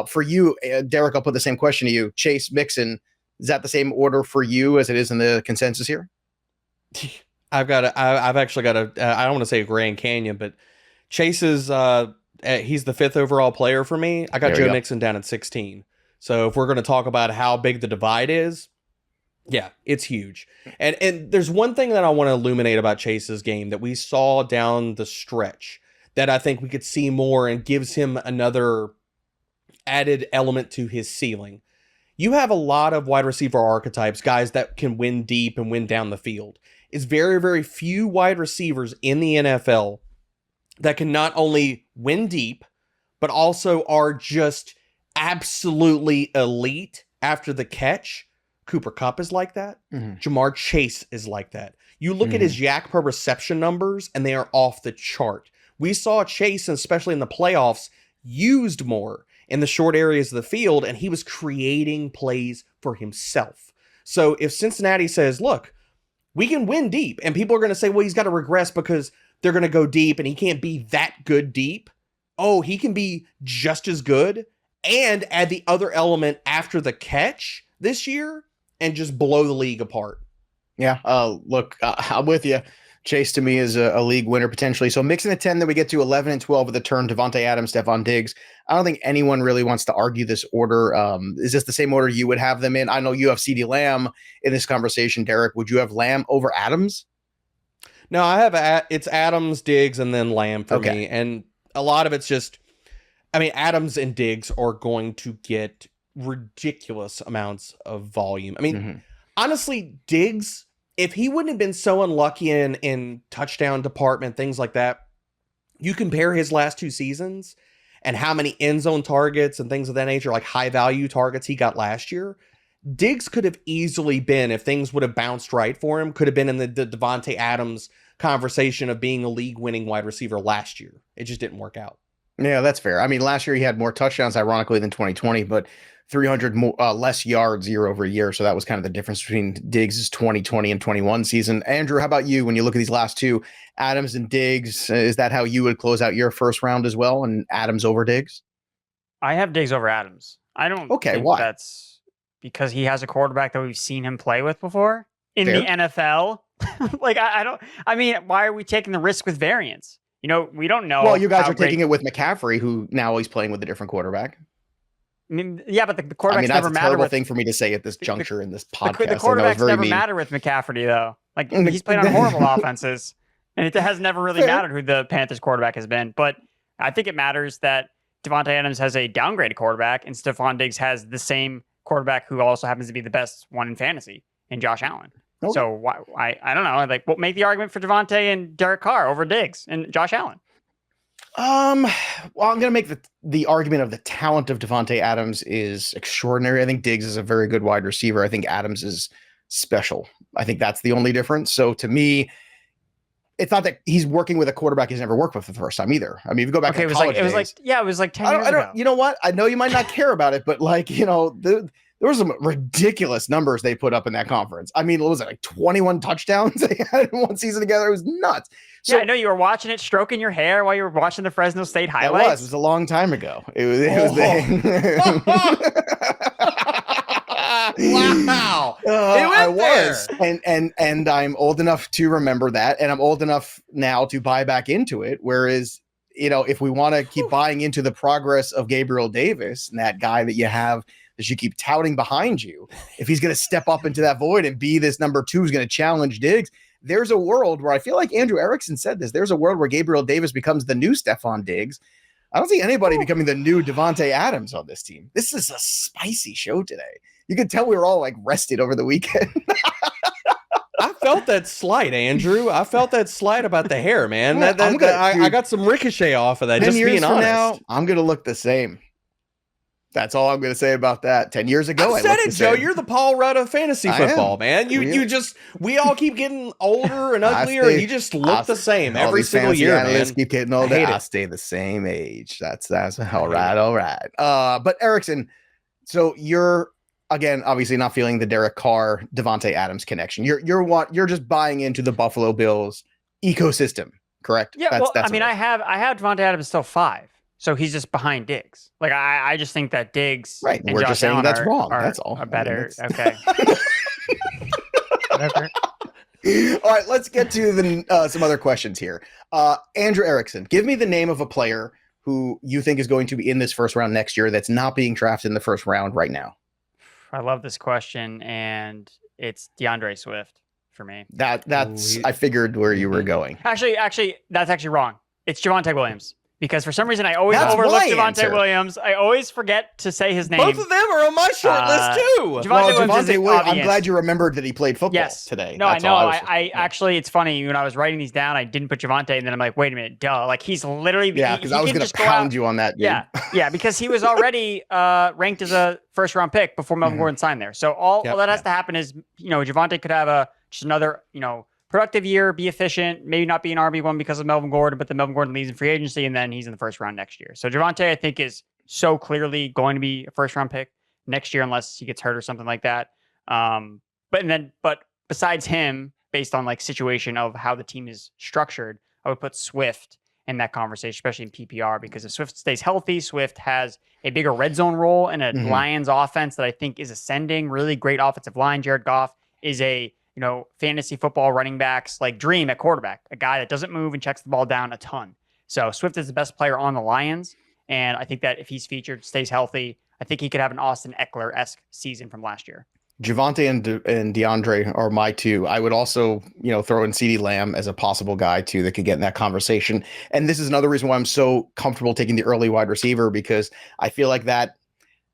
For you, Derrick, I'll put the same question to you. Chase, Mixon, is that the same order for you as it is in the consensus here? I've actually got I don't want to say a Grand Canyon, but Chase is, he's the 5th overall player for me. I got Joe Mixon down at 16. So if we're going to talk about how big the divide is, yeah, it's huge. And there's one thing that I want to illuminate about Chase's game that we saw down the stretch that I think we could see more and gives him another added element to his ceiling. You have a lot of wide receiver archetypes, guys that can win deep and win down the field. It's very, very few wide receivers in the NFL that can not only win deep, but also are just absolutely elite after the catch. Cooper Kupp is like that. Jamar Chase is like that. You look at his yak per reception numbers, and they are off the chart. We saw Chase, especially in the playoffs, used more in the short areas of the field, and he was creating plays for himself. So if Cincinnati says, look, we can win deep, and people are going to say, well, he's got to regress because they're going to go deep and he can't be that good deep. Oh, he can be just as good and add the other element after the catch this year and just blow the league apart. Yeah. Look, I'm with you. Chase to me is a league winner potentially. So mixing the 10, then we get to 11 and 12 with the turn, Davante Adams, Stefon Diggs. I don't think anyone really wants to argue this order. Is this the same order you would have them in? I know you have CeeDee Lamb in this conversation, Derrick. Would you have Lamb over Adams? No, I have it's Adams, Diggs, and then Lamb for me. And a lot of it's just, Adams and Diggs are going to get ridiculous amounts of volume. Honestly, Diggs, if he wouldn't have been so unlucky in touchdown department, things like that, you compare his last 2 seasons and how many end zone targets and things of that nature, like high value targets he got last year. Diggs could have easily been, if things would have bounced right for him, could have been in the Davante Adams conversation of being a league winning wide receiver last year. It just didn't work out. Yeah, that's fair. Last year he had more touchdowns, ironically, than 2020, but 300 more, less yards year over year. So that was kind of the difference between Diggs' 2020 and 21 season. Andrew, how about you when you look at these last two, Adams and Diggs? Is that how you would close out your first round as well, and Adams over Diggs? I have Diggs over Adams. I don't think why? That's because he has a quarterback that we've seen him play with before in the NFL. Why are we taking the risk with variance? We don't know. Well, you guys are taking it with McCaffrey, who now he's playing with a different quarterback. mean, yeah, but the quarterbacks that's never a matter. terrible thing for me to say at this juncture in this podcast. The quarterbacks never matter with McCaffrey, though. Like, he's played on horrible offenses, and it has never really mattered who the Panthers quarterback has been. But I think it matters that Davante Adams has a downgraded quarterback, and Stefon Diggs has the same quarterback who also happens to be the best one in fantasy, in Josh Allen. Okay. So I don't know. Like, make the argument for Davante and Derek Carr over Diggs and Josh Allen. Well, I'm going to make the argument of the talent of Davante Adams is extraordinary. I think Diggs is a very good wide receiver. I think Adams is special. I think that's the only difference. So to me, it's not that he's working with a quarterback he's never worked with for the first time either. I mean, if you go back to college days, it was like 10 years ago. You know what? I know you might not care about it, but there were some ridiculous numbers they put up in that conference. I mean, what was it, like 21 touchdowns they had in one season together? It was nuts. So, I know you were watching it, stroking your hair while you were watching the Fresno State highlights. It was a long time ago. It was wow. I was. And I'm old enough to remember that. And I'm old enough now to buy back into it. Whereas, if we want to keep buying into the progress of Gabriel Davis and that guy that you have that you keep touting behind you, if he's going to step up into that void and be this number 2 who's going to challenge Diggs, there's a world where I feel like Andrew Erickson said this. There's a world where Gabriel Davis becomes the new Stefon Diggs. I don't see anybody becoming the new Davante Adams on this team. This is a spicy show today. You could tell we were all like rested over the weekend. I felt that slight, Andrew. I felt that slight about the hair, man. I got some ricochet off of that. 10 just years being from honest. now, I'm going to look the same. That's all I'm going to say about that. 10 years ago, I said it, Joe. You're the Paul Rudd of fantasy football, man. We all keep getting older and uglier, and you just look the same every single year, man. Keep getting older. I stay the same age. That's all right. But Erickson, so you're again obviously not feeling the Derek Carr, Davante Adams connection. You're just buying into the Buffalo Bills ecosystem, correct? Yeah. I have Davante Adams still 5. So he's just behind Diggs. Like, I just think that Diggs and we're Josh just saying Allen that's wrong. That's all. Are better. Okay. Whatever. All right, let's get to some other questions here. Andrew Erickson, give me the name of a player who you think is going to be in this first round next year that's not being drafted in the first round right now. I love this question, and it's DeAndre Swift for me. I figured where you were going. Actually, that's actually wrong. It's Javonte Williams. Because for some reason, I always overlook Javonte Williams. I always forget to say his name. Both of them are on my short list, too. Javonte Williams, I'm glad you remembered that he played football today. No, I know. I actually, it's funny. When I was writing these down, I didn't put Javonte, and then I'm like, wait a minute, duh. Like, he's literally... Yeah, because I was going to pound you on that, dude. Yeah, because he was already ranked as a first-round pick before Melvin Gordon signed there. So all that has to happen is, Javonte could have just another, productive year, be efficient, maybe not be an RB1 because of Melvin Gordon, but then Melvin Gordon leaves in free agency, and then he's in the first round next year. So Javonte, I think, is so clearly going to be a first round pick next year unless he gets hurt or something like that. But besides him, based on like situation of how the team is structured, I would put Swift in that conversation, especially in PPR, because if Swift stays healthy, Swift has a bigger red zone role in a Lions offense that I think is ascending. Really great offensive line. Jared Goff is a fantasy football running backs like dream at quarterback, a guy that doesn't move and checks the ball down a ton. So Swift is the best player on the Lions. And I think that if he's featured, stays healthy, I think he could have an Austin Ekeler-esque season from last year. Javonte and DeAndre are my 2. I would also, throw in CeeDee Lamb as a possible guy too that could get in that conversation. And this is another reason why I'm so comfortable taking the early wide receiver, because I feel like that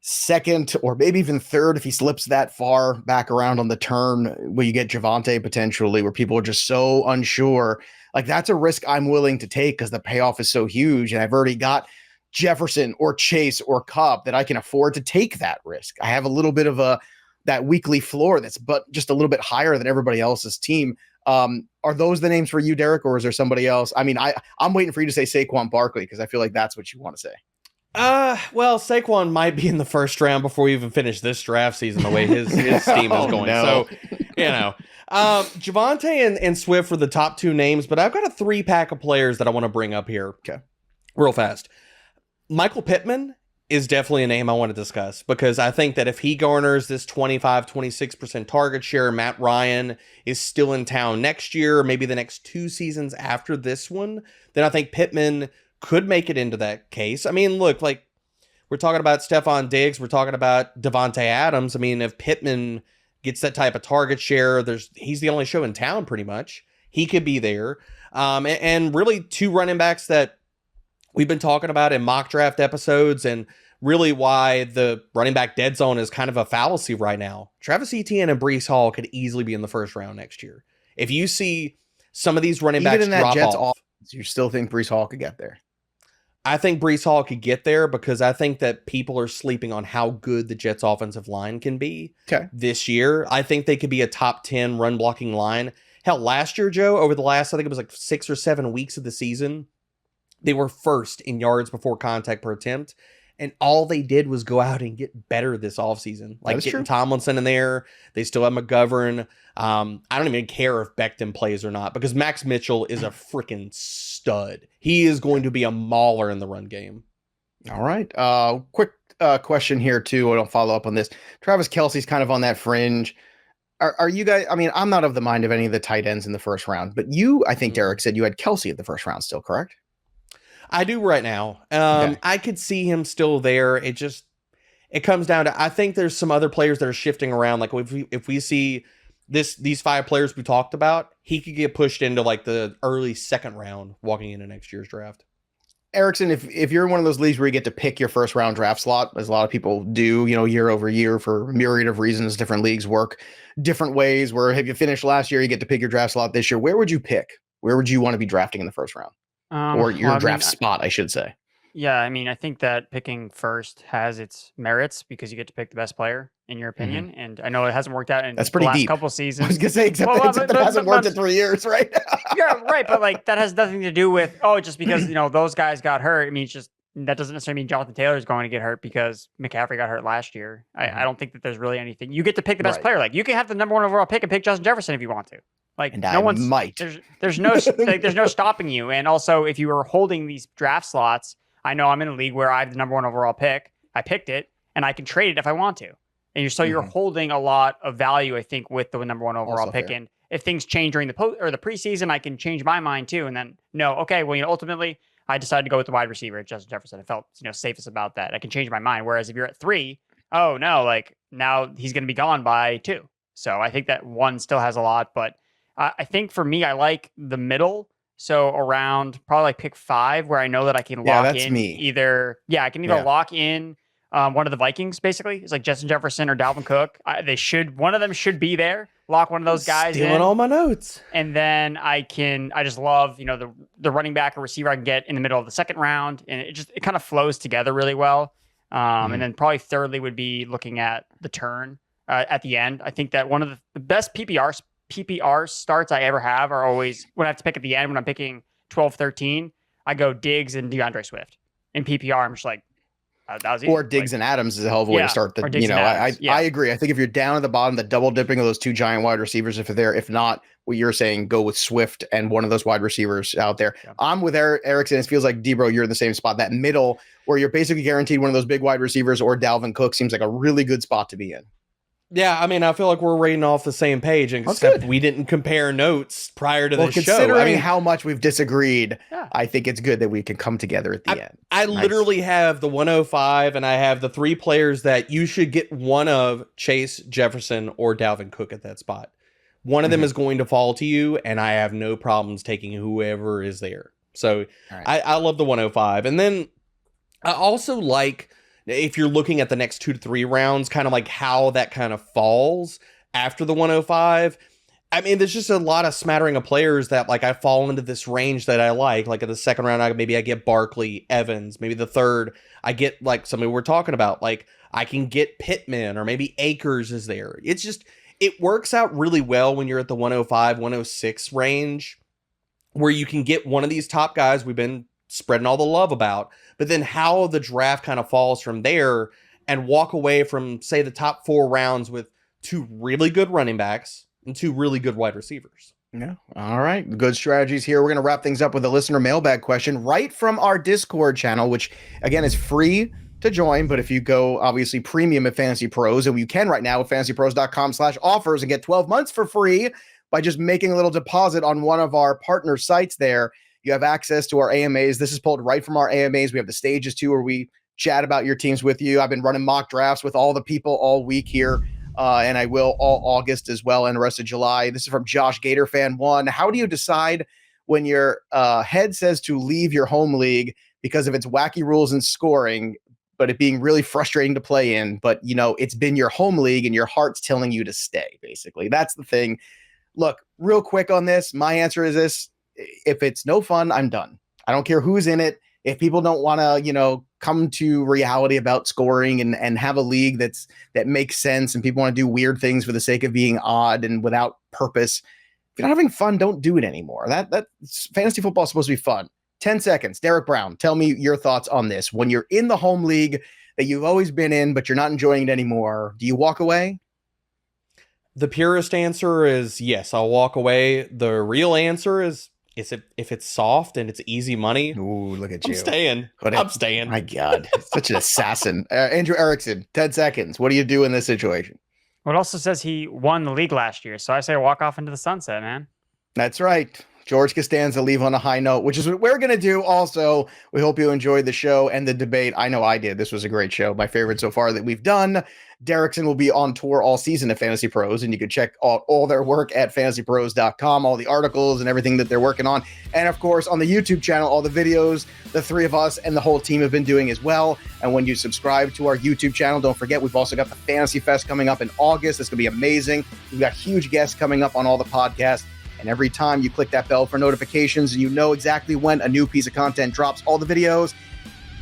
second or maybe even third, if he slips that far back around on the turn, where you get Javonte potentially, where people are just so unsure, like that's a risk I'm willing to take because the payoff is so huge. And I've already got Jefferson or Chase or Kupp that I can afford to take that risk. I have a little bit of that weekly floor that's but just a little bit higher than everybody else's team. Are those the names for you, Derek, or is there somebody else? I mean, I'm waiting for you to say Saquon Barkley because I feel like that's what you want to say. Well, Saquon might be in the first round before we even finish this draft season, the way his team is going. No. So, Javonte and Swift were the top 2 names, but I've got a 3-pack of players that I want to bring up here. Okay. Real fast. Michael Pittman is definitely a name I want to discuss because I think that if he garners this 25-26% target share, Matt Ryan is still in town next year, maybe the next 2 seasons after this one, then I think Pittman could make it into that case. I mean, look, like We're talking about Stefon Diggs. We're talking about Davante Adams. I mean, if Pittman gets that type of target share, he's the only show in town pretty much. He could be there. And really two running backs that we've been talking about in mock draft episodes, and really why the running back dead zone is kind of a fallacy right now. Travis Etienne and Breece Hall could easily be in the first round next year. If you see some of these running backs drop off, you still think Breece Hall could get there? I think Breece Hall could get there because I think that people are sleeping on how good the Jets offensive line can be this year. I think they could be a top 10 run blocking line. Hell, last year, Joe, over the last, I think it was like 6 or 7 weeks of the season, they were first in yards before contact per attempt. And all they did was go out and get better this offseason. Like getting Tomlinson in there. They still have McGovern. I don't even care if Becton plays or not because Max Mitchell is a freaking stud. He is going to be a mauler in the run game. All right. Quick question here, too. I don't follow up on this. Travis Kelce's kind of on that fringe. Are you guys, I mean, I'm not of the mind of any of the tight ends in the first round, but I think Derrick said you had Kelce at the first round still, correct? I do right now. I could see him still there. It comes down to, I think there's some other players that are shifting around. Like if we see these 5 players we talked about, he could get pushed into like the early second round walking into next year's draft. Erickson, if you're in one of those leagues where you get to pick your first round draft slot, as a lot of people do, year over year for a myriad of reasons, different leagues work different ways, where if you finished last year, you get to pick your draft slot this year. Where would you pick? Where would you want to be drafting in the first round? Or your draft spot, I should say. Yeah, I mean, I think that picking first has its merits because you get to pick the best player, in your opinion. Mm-hmm. And I know it hasn't worked out in the last couple seasons. I was going to say, except it hasn't worked in 3 years, right? Yeah, right. But like that has nothing to do with, just because, those guys got hurt. I mean, it's just, that doesn't necessarily mean Jonathan Taylor is going to get hurt because McCaffrey got hurt last year. I don't think that there's really anything. You get to pick the best player. Like you can have the number 1 overall pick and pick Justin Jefferson if you want to. Like and no one's might. There's no there's no stopping you. And also, if you are holding these draft slots, I know I'm in a league where I have the number 1 overall pick. I picked it, and I can trade it if I want to. And you're holding a lot of value, I think, with the number 1 overall also pick. Fair. And if things change during the preseason, I can change my mind too. And then ultimately, I decided to go with the wide receiver, Justin Jefferson. I felt safest about that. I can change my mind. Whereas if you're at 3, oh no, like now he's going to be gone by 2. So I think that 1 still has a lot, but I think for me, I like the middle. So around probably like pick 5, where I know that I can lock in I can either lock in one of the Vikings, basically. It's like Justin Jefferson or Dalvin Cook. One of them should be there. Lock one of those guys in. Stealing all my notes. And then I just love, the running back or receiver I can get in the middle of the second round. And it kind of flows together really well. And then probably thirdly would be looking at the turn at the end. I think that one of the best PPR starts I ever have are always when I have to pick at the end when I'm picking 12, 13, I go Diggs and DeAndre Swift. In PPR, I'm just like, that was easy. Or Diggs and Adams is a hell of a way to start. I agree. I think if you're down at the bottom, the double dipping of those 2 giant wide receivers, if they're there, if not, what you're saying, go with Swift and one of those wide receivers out there. Yeah. I'm with Erickson. It feels like DBro, you're in the same spot. That middle where you're basically guaranteed one of those big wide receivers or Dalvin Cook seems like a really good spot to be in. Yeah, I mean, I feel like we're rating off the same page, except we didn't compare notes prior to the show. Considering how much we've disagreed, I think it's good that we can come together at the end. I literally have the 105, and I have the 3 players that you should get one of: Chase, Jefferson, or Dalvin Cook at that spot. One of them is going to fall to you, and I have no problems taking whoever is there. So I love the 105. And then I also like, if you're looking at the next 2 to 3 rounds, kind of like how that kind of falls after the 105. I mean, there's just a lot of smattering of players that like I fall into this range that I like. Like in the second round, maybe I get Barkley, Evans. Maybe the third, I get like somebody we're talking about. Like I can get Pittman, or maybe Akers is there. It's just, it works out really well when you're at the 105, 106 range, where you can get one of these top guys we've been spreading all the love about, but then how the draft kind of falls from there, and walk away from, say, the top 4 rounds with 2 really good running backs and 2 really good wide receivers. Yeah. All right. Good strategies here. We're going to wrap things up with a listener mailbag question right from our Discord channel, which again is free to join. But if you go obviously premium at Fantasy Pros, and you can right now at fantasypros.com/offers and get 12 months for free by just making a little deposit on one of our partner sites there. You have access to our AMAs. This is pulled right from our AMAs. We have the stages too, where we chat about your teams with you. I've been running mock drafts with all the people all week here, and I will all August as well and the rest of July. This is from Josh Gator Fan 1. How do you decide when your head says to leave your home league because of its wacky rules and scoring, but it being really frustrating to play in, but it's been your home league and your heart's telling you to stay, basically? That's the thing. Look, real quick on this, my answer is this: if it's no fun, I'm done. I don't care who's in it. If people don't want to, come to reality about scoring and have a league that makes sense, and people want to do weird things for the sake of being odd and without purpose, if you're not having fun, don't do it anymore. That fantasy football is supposed to be fun. 10 seconds. Derek Brown, tell me your thoughts on this. When you're in the home league that you've always been in, but you're not enjoying it anymore, do you walk away? The purest answer is yes, I'll walk away. The real answer is if it's soft and it's easy money. Ooh, look at you. I'm staying. My God, such an assassin. Andrew Erickson, 10 seconds. What do you do in this situation? Well, it also says he won the league last year, so I say walk off into the sunset, man. That's right. George Costanza, leave on a high note, which is what we're going to do. Also, we hope you enjoyed the show and the debate. I know I did. This was a great show. My favorite so far that we've done. Derrickson will be on tour all season at Fantasy Pros, and you can check out all their work at fantasypros.com, all the articles and everything that they're working on. And of course, on the YouTube channel, all the videos the three of us and the whole team have been doing as well. And when you subscribe to our YouTube channel, don't forget, we've also got the Fantasy Fest coming up in August. It's going to be amazing. We've got huge guests coming up on all the podcasts. And every time you click that bell for notifications, you know exactly when a new piece of content drops, all the videos.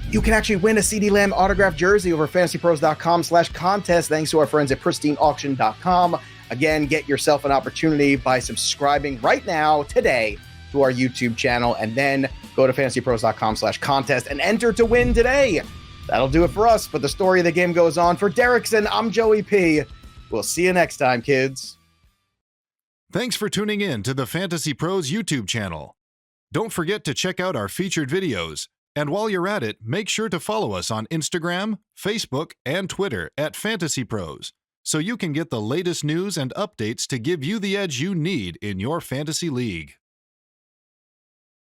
You can actually win a CeeDee Lamb autographed jersey over fantasypros.com/contest, thanks to our friends at pristineauction.com. Again, get yourself an opportunity by subscribing right now, today, to our YouTube channel, and then go to fantasypros.com/contest and enter to win today. That'll do it for us, but the story of the game goes on. For Derrickson, I'm Joey P. We'll see you next time, kids. Thanks for tuning in to the Fantasy Pros YouTube channel. Don't forget to check out our featured videos. And while you're at it, make sure to follow us on Instagram, Facebook, and Twitter at Fantasy Pros, so you can get the latest news and updates to give you the edge you need in your fantasy league.